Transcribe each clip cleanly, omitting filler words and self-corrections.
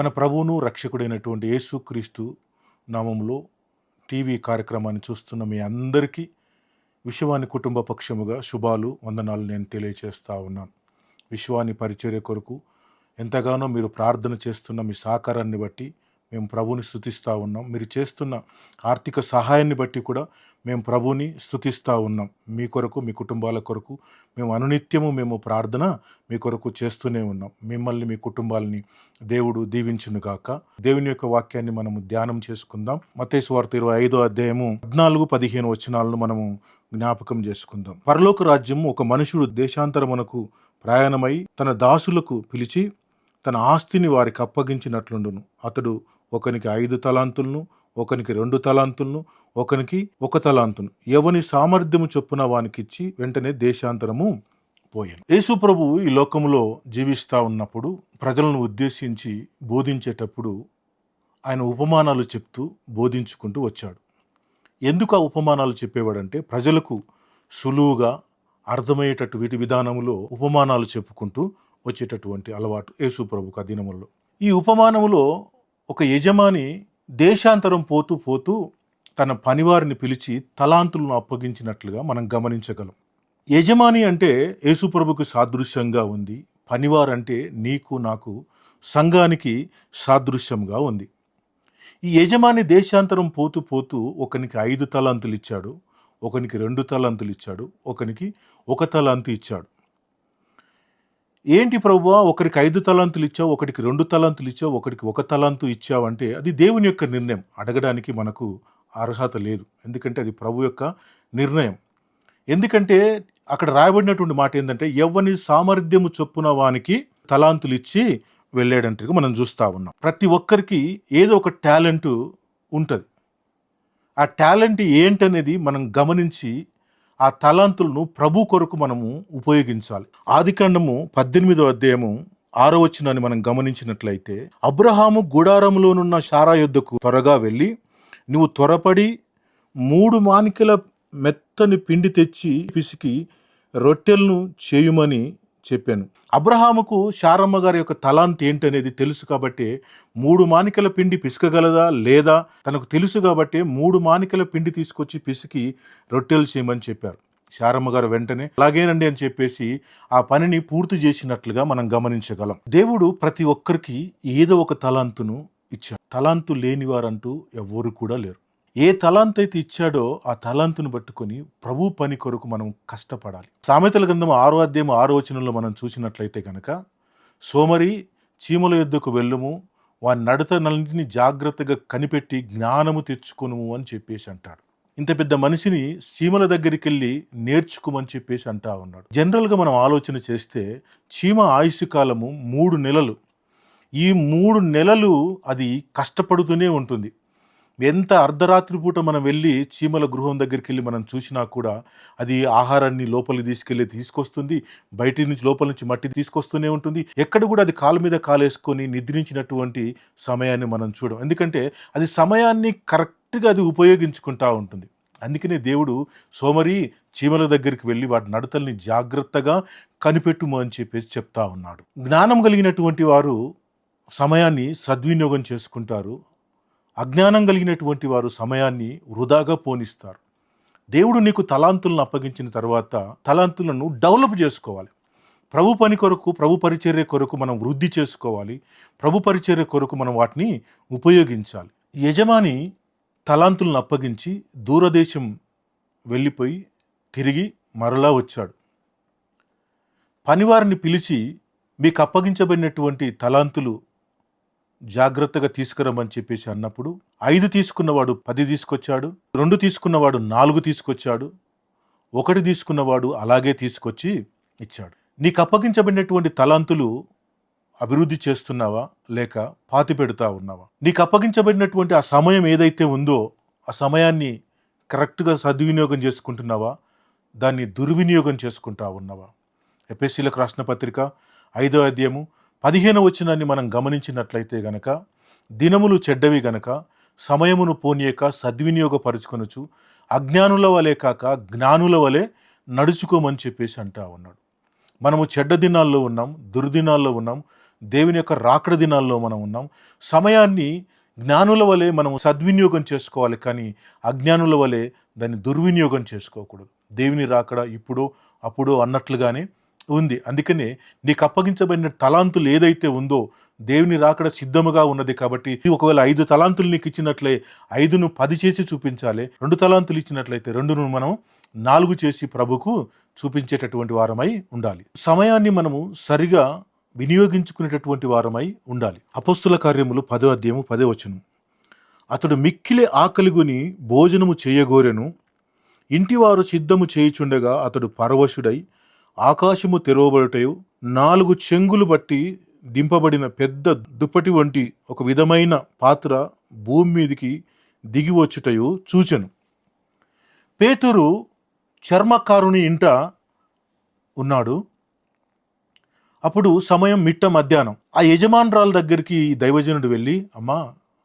మన ప్రభువును రక్షకుడైనటువంటి యేసుక్రీస్తు నామములో టీవీ కార్యక్రమాన్ని చూస్తున్న మీ అందరికీ విశ్వాని కుటుంబ పక్షముగా శుభాలు వందనాలు నేను తెలియచేస్తా ఉన్నాను. విశ్వాని పరిచర్య కొరకు ఎంతగానో మీరు ప్రార్థన చేస్తున్న మీ సహకారాన్ని బట్టి మేము ప్రభువుని స్తుతిస్తూ ఉన్నాం. మీరు చేస్తున్న ఆర్థిక సహాయాన్ని బట్టి కూడా మేము ప్రభువుని స్తుతిస్తూ ఉన్నాం. మీ కొరకు, మీ కుటుంబాల కొరకు మేము అనునిత్యము ప్రార్థన మీ కొరకు చేస్తూనే ఉన్నాం. మిమ్మల్ని, మీ కుటుంబాలని దేవుడు దీవించునుగాక. దేవుని యొక్క వాక్యాన్ని మనము ధ్యానం చేసుకుందాం. మత్తయి సువార్త 25వ అధ్యాయము 14-15 వచనాలను మనము జ్ఞాపకం చేసుకుందాం. పరలోక రాజ్యము ఒక మనుషుడు దేశాంతరమునకు ప్రయాణమై తన దాసులకు పిలిచి తన ఆస్తిని వారికి అప్పగించినట్లుండును. అతడు ఒకనికి 5 తలాంతులను, ఒకనికి 2 తలాంతులను, ఒకనికి 1 తలాంతును ఎవని సామర్థ్యము చొప్పున వానికిచ్చి వెంటనే దేశాంతరము పోయాను. యేసు ప్రభువు ఈ లోకములో జీవిస్తూ ఉన్నప్పుడు ప్రజలను ఉద్దేశించి బోధించేటప్పుడు ఆయన ఉపమానాలు చెప్తూ బోధించుకుంటూ వచ్చాడు. ఎందుకు ఆ ఉపమానాలు చెప్పేవాడంటే ప్రజలకు సులువుగా అర్థమయ్యేటట్టు వీటి విధానములో ఉపమానాలు చెప్పుకుంటూ వచ్చేటటువంటి అలవాటు యేసు ప్రభుకు ఆ దినముల్లో. ఈ ఉపమానములో ఒక యజమాని దేశాంతరం పోతూ పోతూ తన పనివారిని పిలిచి తలాంతులను అప్పగించినట్లుగా మనం గమనించగలం. యజమాని అంటే యేసు ప్రభుకు సాదృశ్యంగా ఉంది. పనివారంటే నీకు నాకు సంఘానికి సాదృశ్యంగా ఉంది. ఈ యజమాని దేశాంతరం పోతూ పోతూ ఒకనికి 5 తలాంతులు ఇచ్చాడు, ఒకనికి 2 తలాంతులు ఇచ్చాడు, ఒకనికి 1 తలాంతు ఇచ్చాడు. ఏంటి ప్రభువా, ఒకరికి 5 తలాంతులు ఇచ్చావు, ఒకటికి 2 తలాంతులు ఇచ్చావు, ఒకటికి 1 తలాంతు ఇచ్చావు అంటే అది దేవుని యొక్క నిర్ణయం. అడగడానికి మనకు అర్హత లేదు, ఎందుకంటే అది ప్రభు యొక్క నిర్ణయం. ఎందుకంటే అక్కడ రాయబడినటువంటి మాట ఏంటంటే ఎవని సామర్థ్యము చొప్పున వానికి తలాంతులు ఇచ్చి వెళ్ళాడంటే మనం చూస్తూ ఉన్నాం. ప్రతి ఒక్కరికి ఏదో ఒక టాలెంట్ ఉంటుంది. ఆ టాలెంట్ ఏంటనేది మనం గమనించి ఆ తలాంతులను ప్రభు కొరకు మనము ఉపయోగించాలి. ఆదికాండము 18వ అధ్యాయము 6వ వచనాన్ని మనం గమనించినట్లయితే, అబ్రహాము గుడారములోనున్న శారా యొద్దకు త్వరగా వెళ్ళి నువ్వు త్వరపడి 3 మానికల మెత్తని పిండి తెచ్చి పిసికి రొట్టెలను చేయుమని చెప్పాను. అబ్రహాముకు శారమ్మ గారి యొక్క తలాంత్ ఏంటనేది తెలుసు కాబట్టి 3 మానికల పిండి పిసకగలదా లేదా తనకు తెలుసు కాబట్టి 3 మానికల పిండి తీసుకొచ్చి పిసికి రొట్టెలు చేయమని చెప్పారు. శారమ్మ గారు వెంటనే అలాగేనండి అని చెప్పేసి ఆ పనిని పూర్తి చేసినట్లుగా మనం గమనించగలం. దేవుడు ప్రతి ఒక్కరికి ఏదో ఒక తలాంతును ఇచ్చాడు. తలాంతు లేనివారంటూ ఎవ్వరు కూడా లేరు. ఏ తలాంత్ అయితే ఇచ్చాడో ఆ తలాంతును పట్టుకొని ప్రభు పని కొరకు మనం కష్టపడాలి. సామెతల గ్రంథం 6వ అధ్యాయం 6వ వచనంలో మనం చూసినట్లయితే కనుక, సోమరి చీమల యొద్దకు వెళ్ళుము, వాని నడతనన్నింటినీ జాగ్రత్తగా కనిపెట్టి జ్ఞానము తెచ్చుకొనుము అని చెప్పేసి అంటాడు. ఇంత పెద్ద మనిషిని చీమల దగ్గరికి వెళ్ళి నేర్చుకోమని చెప్పేసి అంటా ఉన్నాడు. జనరల్గా మనం ఆలోచన చేస్తే చీమ ఆయుష్ కాలము 3 నెలలు. ఈ 3 నెలలు అది కష్టపడుతూనే ఉంటుంది. ఎంత అర్ధరాత్రి పూట మనం వెళ్ళి చీమల గృహం దగ్గరికి వెళ్ళి మనం చూసినా కూడా అది ఆహారాన్ని లోపలికి తీసుకొస్తుంది, బయటి నుంచి లోపల నుంచి మట్టి తీసుకొస్తూనే ఉంటుంది. ఎక్కడ కూడా అది కాలు మీద కాలేసుకొని నిద్రించినటువంటి సమయాన్ని మనం చూడం. ఎందుకంటే అది సమయాన్ని కరెక్ట్గా అది ఉపయోగించుకుంటా ఉంటుంది. అందుకనే దేవుడు సోమరి చీమల దగ్గరికి వెళ్ళి వాటి నడతల్ని జాగ్రత్తగా కనిపెట్టుము అని చెప్పేసి చెప్తా ఉన్నాడు. జ్ఞానం కలిగినటువంటి వారు సమయాన్ని సద్వినియోగం చేసుకుంటారు. అజ్ఞానం కలిగినటువంటి వారు సమయాన్ని వృధాగా పోనిస్తారు. దేవుడు నీకు తలాంతులను అప్పగించిన తర్వాత తలాంతులను డెవలప్ చేసుకోవాలి. ప్రభు పని కొరకు, ప్రభు పరిచర్య కొరకు మనం వృద్ధి చేసుకోవాలి. ప్రభు పరిచర్య కొరకు మనం వాటిని ఉపయోగించాలి. యజమాని తలాంతులను అప్పగించి దూరదేశం వెళ్ళిపోయి తిరిగి మరలా వచ్చాడు. పనివారిని పిలిచి మీకు అప్పగించబడినటువంటి తలాంతులు జాగ్రత్తగా తీసుకురమ్మని చెప్పేసి అన్నప్పుడు 5 తీసుకున్నవాడు 10 తీసుకొచ్చాడు, 2 తీసుకున్నవాడు 4 తీసుకొచ్చాడు, 1 తీసుకున్నవాడు అలాగే తీసుకొచ్చి ఇచ్చాడు. నీకు అప్పగించబడినటువంటి తలాంతులు అభివృద్ధి చేస్తున్నావా లేక పాతి పెడతా ఉన్నావా? నీకు అప్పగించబడినటువంటి ఆ సమయం ఏదైతే ఉందో ఆ సమయాన్ని కరెక్ట్గా సద్వినియోగం చేసుకుంటున్నావా, దాన్ని దుర్వినియోగం చేసుకుంటా ఉన్నావా? ఎఫెసీయులకు రాసిన పత్రిక 5వ అధ్యాయము 15వ వచనాన్ని మనం గమనించినట్లయితే గనక, దినములు చెడ్డవి గనక సమయమును పోనీయక సద్వినియోగపరుచుకొనుచు అజ్ఞానుల వలె కాక జ్ఞానుల వలె నడుచుకోమని చెప్పేసి అంటా ఉన్నాడు. మనము చెడ్డ దినాల్లో ఉన్నాం, దుర్దినాల్లో ఉన్నాం, దేవుని యొక్క రాకడ దినాల్లో మనం ఉన్నాం. సమయాన్ని జ్ఞానుల వలె మనం సద్వినియోగం చేసుకోవాలి, కానీ అజ్ఞానుల వలె దాన్ని దుర్వినియోగం చేసుకోకూడదు. దేవుని రాకడ ఇప్పుడు అప్పుడు అన్నట్లుగానే ఉంది. అందుకనే నీకు అప్పగించబడిన తలాంతులు ఏదైతే ఉందో దేవుని రాకడ సిద్ధముగా ఉన్నది. కాబట్టి ఒకవేళ 5 తలాంతులు నీకు ఇచ్చినట్లే 5ను 10 చేసి చూపించాలి. 2 తలాంతులు ఇచ్చినట్లయితే 2ను మనం 4 చేసి ప్రభుకు చూపించేటటువంటి వారమై ఉండాలి. సమయాన్ని మనము సరిగా వినియోగించుకునేటటువంటి వారమై ఉండాలి. అపోస్తుల కార్యములు 10వ అధ్యాయము 10వ వచనం. అతడు మిక్కిలి ఆకలిగొని భోజనము చేయగోరెను. ఇంటివారు సిద్ధము చేయుచుండగా అతడు పరవశుడై ఆకాశము తెరవబడుటయు 4 చెంగులు బట్టి దింపబడిన పెద్ద దుప్పటి వంటి ఒక విధమైన పాత్ర భూమి మీదికి దిగి వచ్చుటయు చూచెను. పేతురు చర్మకారుని ఇంట ఉన్నాడు. అప్పుడు సమయం మిట్ట మధ్యాహ్నం. ఆ యజమానురాల దగ్గరికి దైవజనుడు వెళ్ళి, అమ్మా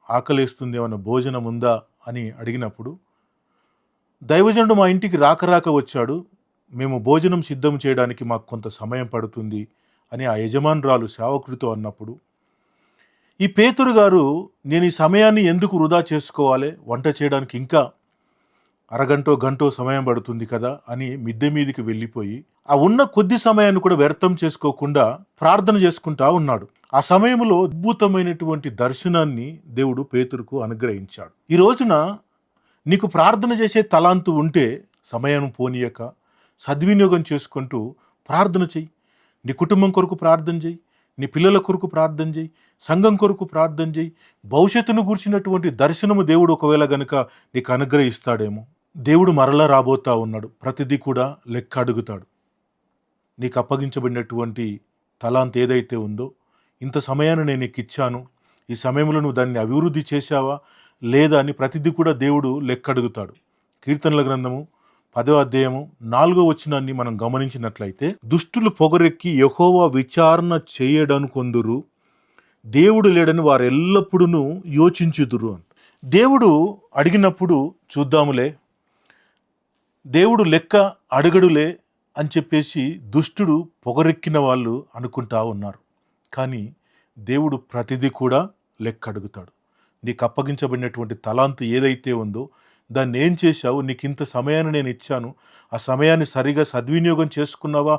ఆకలేస్తుంది, ఏమన్నా భోజనం ఉందా అని అడిగినప్పుడు, దైవజనుడు మా ఇంటికి రాక వచ్చాడు, మేము భోజనం సిద్ధం చేయడానికి మాకు కొంత సమయం పడుతుంది అని ఆ యజమానురాలు సేవకుడితో అన్నప్పుడు, ఈ పేతురు గారు, నేను ఈ సమయాన్ని ఎందుకు వృధా చేసుకోవాలి, వంట చేయడానికి ఇంకా అరగంటో గంటో సమయం పడుతుంది కదా అని మిద్దె మీదికి వెళ్ళిపోయి ఆ ఉన్న కొద్ది సమయాన్ని కూడా వ్యర్థం చేసుకోకుండా ప్రార్థన చేసుకుంటా ఉన్నాడు. ఆ సమయంలో అద్భుతమైనటువంటి దర్శనాన్ని దేవుడు పేతురుకు అనుగ్రహించాడు. ఈ రోజున నీకు ప్రార్థన చేసే తలాంతు ఉంటే సమయం పోనీయక సద్వినియోగం చేసుకుంటూ ప్రార్థన చెయ్యి. నీ కుటుంబం కొరకు ప్రార్థన చెయ్యి, నీ పిల్లల కొరకు ప్రార్థన చెయ్యి, సంఘం కొరకు ప్రార్థన చెయ్యి. భవిష్యత్తును కూర్చున్నటువంటి దర్శనము దేవుడు ఒకవేళ గనుక నీకు అనుగ్రహిస్తాడేమో. దేవుడు మరలా రాబోతా ఉన్నాడు. ప్రతిదీ కూడా లెక్క అడుగుతాడు. నీకు అప్పగించబడినటువంటి తలాంత్ ఏదైతే ఉందో, ఇంత సమయాన్ని నేను నీకు ఇచ్చాను, ఈ సమయంలో నువ్వు దాన్ని అభివృద్ధి చేశావా లేదా అని ప్రతిదీ కూడా దేవుడు లెక్క అడుగుతాడు. కీర్తనల గ్రంథము 10వ అధ్యాయము 4వ వచనాన్ని మనం గమనించినట్లయితే, దుష్టులు పొగరెక్కి యెహోవా విచారణ చేయడనుకొందురు, దేవుడు లేడని వారు ఎల్లప్పుడూ యోచించుదురు అని. దేవుడు అడిగినప్పుడు చూద్దాములే, దేవుడు లెక్క అడగడులే అని చెప్పేసి దుష్టుడు పొగరెక్కిన వాళ్ళు అనుకుంటా ఉన్నారు. కానీ దేవుడు ప్రతిదీ కూడా లెక్క అడుగుతాడు. నీకు అప్పగించబడినటువంటి తలాంతు ఏదైతే ఉందో దాన్ని ఏం చేశావు, నీకు ఇంత సమయాన్ని నేను ఇచ్చాను, ఆ సమయాన్ని సరిగా సద్వినియోగం చేసుకున్నావా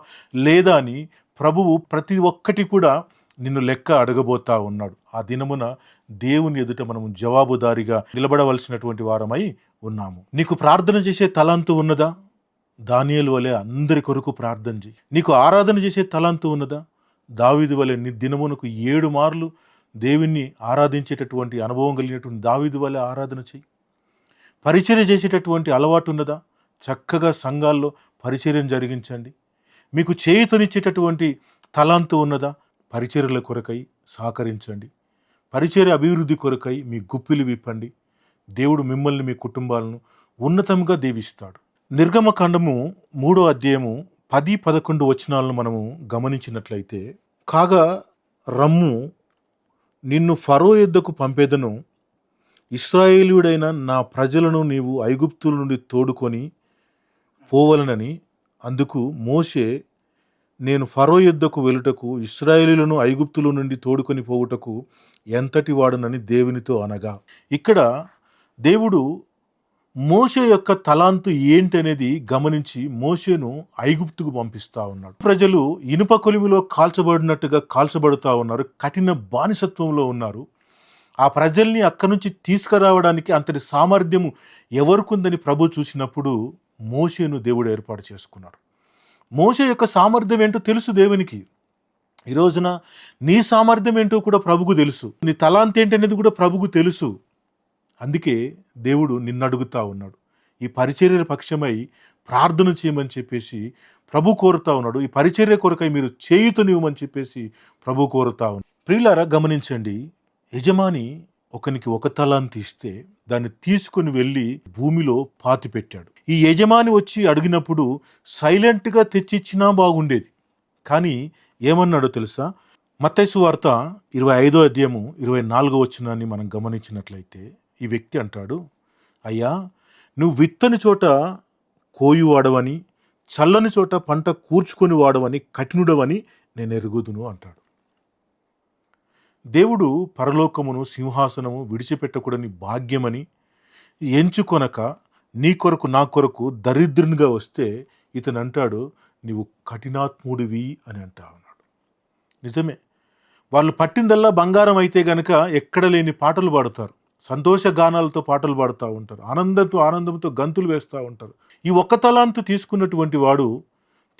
లేదా అని ప్రభువు ప్రతి ఒక్కటి కూడా నిన్ను లెక్క అడగబోతా ఉన్నాడు. ఆ దినమున దేవుని ఎదుట మనము జవాబుదారిగా నిలబడవలసినటువంటి వారమై ఉన్నాము. నీకు ప్రార్థన చేసే తలాంతు ఉన్నదా? దానియేలు వలె అందరి కొరకు ప్రార్థన చేయి. నీకు ఆరాధన చేసే తలాంతు ఉన్నదా? దావీదు వలె నీ దినమునకు 7 మార్లు దేవుణ్ణి ఆరాధించేటటువంటి అనుభవం కలిగినటువంటి దావీదు వలె ఆరాధన చేయి. పరిచర్య చేసేటటువంటి అలవాటు ఉన్నదా? చక్కగా సంఘాల్లో పరిచర్యం జరిగించండి. మీకు చేయుతనిచ్చేటటువంటి తలాంతు ఉన్నదా? పరిచర్యల కొరకై సహకరించండి. పరిచర్య అభివృద్ధి కొరకై మీ గుప్పిలు విప్పండి. దేవుడు మిమ్మల్ని, మీ కుటుంబాలను ఉన్నతంగా దీవిస్తాడు. నిర్గమకాండము 3వ అధ్యాయము 10-11 వచనాలను మనము గమనించినట్లయితే, కాగా రమ్ము, నిన్ను ఫరో యొద్దకు పంపేదను, ఇశ్రాయేలీయుడైన నా ప్రజలను నీవు ఐగుప్తుల నుండి తోడుకొని పోవలనని. అందుకు మోషే, నేను ఫరో యొద్దకు వెలుటకు ఇశ్రాయేలీయులను ఐగుప్తుల నుండి తోడుకొని పోవుటకు ఎంతటి వాడనని దేవునితో అనగా, ఇక్కడ దేవుడు మోషే యొక్క తలాంతు ఏంటి అనేది గమనించి మోషేను ఐగుప్తుకు పంపిస్తా ఉన్నాడు. ప్రజలు ఇనుప కొలిమిలో కాల్చబడినట్టుగా కాల్చబడుతూ ఉన్నారు, కఠిన బానిసత్వంలో ఉన్నారు. ఆ ప్రజల్ని అక్కడి నుంచి తీసుకురావడానికి అంతటి సామర్థ్యము ఎవరికుందని ప్రభు చూసినప్పుడు మోషేను దేవుడు ఏర్పాటు చేసుకున్నాడు. మోషే యొక్క సామర్థ్యం ఏంటో తెలుసు దేవునికి. ఈ రోజున నీ సామర్థ్యం ఏంటో కూడా ప్రభుకు తెలుసు. నీ తలాంత్ ఏంటి అనేది కూడా ప్రభుకు తెలుసు. అందుకే దేవుడు నిన్ను అడుగుతా ఉన్నాడు. ఈ పరిచర్యల పక్షమై ప్రార్థన చేయమని చెప్పేసి ప్రభు కోరుతా ఉన్నాడు. ఈ పరిచర్య కొరకై మీరు చేయుతనివ్వమని చెప్పేసి ప్రభు కోరుతా ఉన్నాడు. ప్రియులారా, గమనించండి. యజమాని ఒకనికి 1 తలాంతు ఇస్తే దాన్ని తీసుకుని వెళ్ళి భూమిలో పాతి పెట్టాడు. ఈ యజమాని వచ్చి అడిగినప్పుడు సైలెంట్గా తెచ్చిచ్చినా బాగుండేది. కానీ ఏమన్నాడో తెలుసా? మత్తయి సువార్త 25వ అధ్యాయము 24వ వచనాన్ని మనం గమనించినట్లయితే ఈ వ్యక్తి అంటాడు, అయ్యా, నువ్వు విత్తని చోట కోయువాడవని చల్లని చోట పంట కూర్చుకొని వాడవని కఠినుడవని నేను ఎరుగుదును అంటాడు. దేవుడు పరలోకమును సింహాసనము విడిచిపెట్టకూడని భాగ్యమని ఎంచుకొనక నీ కొరకు నా కొరకు దరిద్రునిగా వస్తే ఇతను అంటాడు, నీవు కఠినాత్ముడివి అని అంటా ఉన్నాడు. నిజమే, వాళ్ళు పట్టిందల్లా బంగారం అయితే గనక ఎక్కడ లేని పాటలు పాడుతారు, సంతోష గానాలతో పాటలు పాడుతూ ఉంటారు, ఆనందంతో గంతులు వేస్తూ ఉంటారు. ఈ ఒక్క తలాంతు తీసుకున్నటువంటి వాడు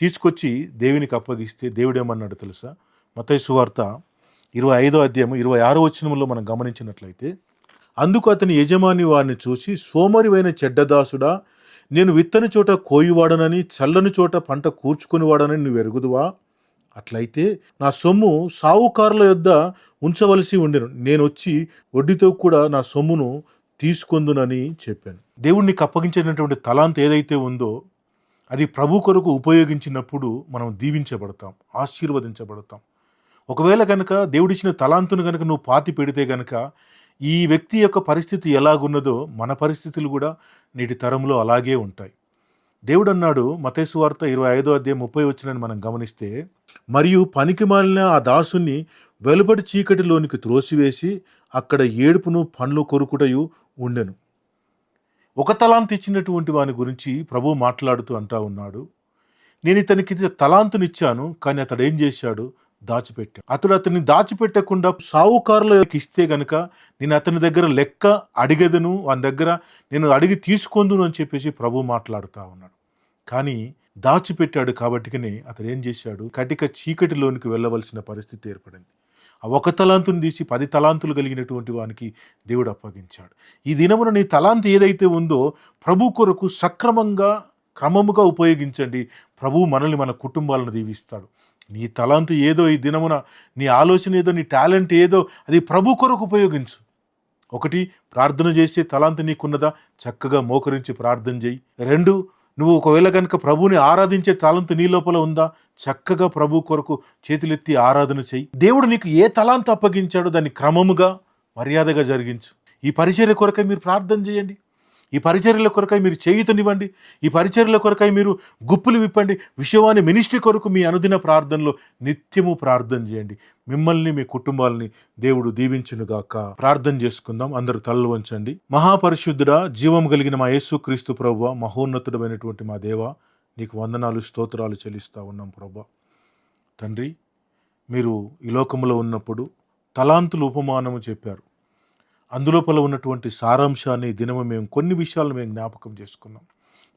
తీసుకొచ్చి దేవునికి అప్పగిస్తే దేవుడేమన్నాడు తెలుసా? మత్తయి సువార్త 25వ అధ్యాయం 26వ వచనంలో మనం గమనించినట్లయితే, అందుకు అతని యజమాని వారిని చూసి, సోమరివైన చెడ్డదాసుడా, నేను విత్తని చోట కోయివాడనని చల్లని చోట పంట కూర్చుకునివాడనని నువ్వు ఎరుగుదువా? అట్లయితే నా సొమ్ము సావుకారుల యొద్ద ఉంచవలసి ఉండెను, నేను వచ్చి వడ్డీతో కూడా నా సొమ్మును తీసుకొందునని చెప్పాను. దేవుడు నీకు అప్పగించినటువంటి తలాంత్ ఏదైతే ఉందో అది ప్రభు కొరకు ఉపయోగించినప్పుడు మనం దీవించబడతాం, ఆశీర్వదించబడతాం. ఒకవేళ కనుక దేవుడిచ్చిన తలాంతును కనుక నువ్వు పాతి పెడితే కనుక ఈ వ్యక్తి యొక్క పరిస్థితి ఎలాగున్నదో మన పరిస్థితులు కూడా నేటి తరంలో అలాగే ఉంటాయి. దేవుడు అన్నాడు మత్తయి సువార్త 25వ అధ్యాయం 30 వచనాన్ని మనం గమనిస్తే, మరియు పనికిమాలిన ఆ దాసుని వెలుబడి చీకటిలోనికి త్రోసివేసి అక్కడ ఏడుపును పండ్లు కొరుకుటయు ఉండెను. ఒక తలాంతు ఇచ్చినటువంటి వాని గురించి ప్రభువు మాట్లాడుతూ అంటా ఉన్నాడు, నేను ఇతనికి తలాంతునిచ్చాను, కానీ అతడు ఏం చేశాడు? దాచిపెట్టాడు. అతన్ని దాచిపెట్టకుండా సావుకారులకు ఇస్తే గనక నేను అతని దగ్గర లెక్క అడిగేదను, వాని దగ్గర నేను అడిగి తీసుకొందును అని చెప్పేసి ప్రభు మాట్లాడుతూ ఉన్నాడు. కానీ దాచిపెట్టాడు కాబట్టికనే అతడు ఏం చేశాడు? కటిక చీకటిలోనికి వెళ్ళవలసిన పరిస్థితి ఏర్పడింది. ఆ ఒక తలాంతుని తీసి 10 తలాంతులు కలిగినటువంటి వానికి దేవుడు అప్పగించాడు. ఈ దినమున నీ తలాంతు ఏదైతే ఉందో ప్రభు కొరకు సక్రమంగా క్రమముగా ఉపయోగించండి. ప్రభు మనల్ని మన కుటుంబాలను దీవిస్తాడు. నీ తలాంతు ఏదో ఈ దినమున, నీ ఆలోచన ఏదో, నీ టాలెంట్ ఏదో అది ప్రభు కొరకు ఉపయోగించు. ఒకటి, ప్రార్థన చేసే తలాంతు నీకున్నదా? చక్కగా మోకరించి ప్రార్థన చేయి. 2, నువ్వు ఒకవేళ కనుక ప్రభుని ఆరాధించే తలాంతు నీ లోపల ఉందా? చక్కగా ప్రభు కొరకు చేతులెత్తి ఆరాధన చేయి. దేవుడు నీకు ఏ తలాంతు అప్పగించాడో దాన్ని క్రమముగా మర్యాదగా జరిగించు. ఈ పరిచర్య కొరకై మీరు ప్రార్థన చేయండి. ఈ పరిచర్యల కొరకై మీరు చేయుతనివ్వండి. ఈ పరిచర్యల కొరకై మీరు గుప్పులు విప్పండి. విషయవాణి మినిస్ట్రీ కొరకు మీ అనుదిన ప్రార్థనలో నిత్యము ప్రార్థన చేయండి. మిమ్మల్ని, మీ కుటుంబాలని దేవుడు దీవించునుగాక. ప్రార్థన చేసుకుందాం. అందరూ తలలు వంచండి. మహాపరిశుద్ధుడా, జీవం కలిగిన మా యేసుక్రీస్తు ప్రభువా, మహోన్నతుడమైనటువంటి మా దేవా, నీకు వందనాలు, స్తోత్రాలు చెల్లిస్తా ఉన్నాం ప్రభువా. తండ్రి, మీరు ఈ లోకంలో ఉన్నప్పుడు తలాంతులు ఉపమానము చెప్పారు. అందులోపల ఉన్నటువంటి సారాంశాన్ని దినము మేము కొన్ని విషయాలను మేము జ్ఞాపకం చేసుకున్నాం.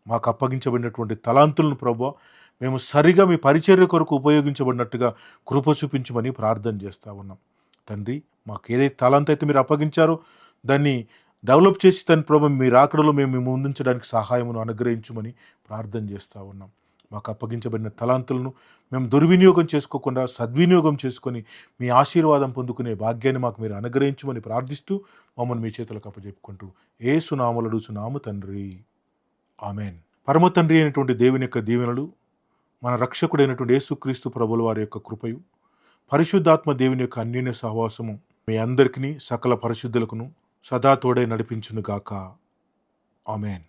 మాకు అప్పగించబడినటువంటి తలాంతులను ప్రభువా మేము సరిగా మీ పరిచర్య కొరకు ఉపయోగించబడినట్టుగా కృప చూపించమని ప్రార్థన చేస్తూ ఉన్నాం. తండ్రి, మాకు ఏదైతే తలాంత్ అయితే మీరు అప్పగించారో దాన్ని డెవలప్ చేసి దాని ప్రభు మీ రాకడలో మేము ముందుంచడానికి సహాయమును అనుగ్రహించమని ప్రార్థన చేస్తూ ఉన్నాం. మాకు అప్పగించబడిన తలాంతులను మేము దుర్వినియోగం చేసుకోకుండా సద్వినియోగం చేసుకొని మీ ఆశీర్వాదం పొందుకునే భాగ్యాన్ని మాకు మీరు అనుగ్రహించమని ప్రార్థిస్తూ మమ్మల్ని మీ చేతులకు అప్పచెప్పుకుంటూ యేసు నామములో అడుగుచున్నాము తండ్రి, ఆమెన్. పరమ తండ్రి అయినటువంటి దేవుని యొక్క దీవెనలు, మన రక్షకుడైనటువంటి యేసుక్రీస్తు ప్రభుల వారి యొక్క కృపయు, పరిశుద్ధాత్మ దేవుని యొక్క అన్యోన్య సహవాసము మీ అందరికీ సకల పరిశుద్ధులకును సదా తోడై నడిపించునుగాక. ఆమెన్.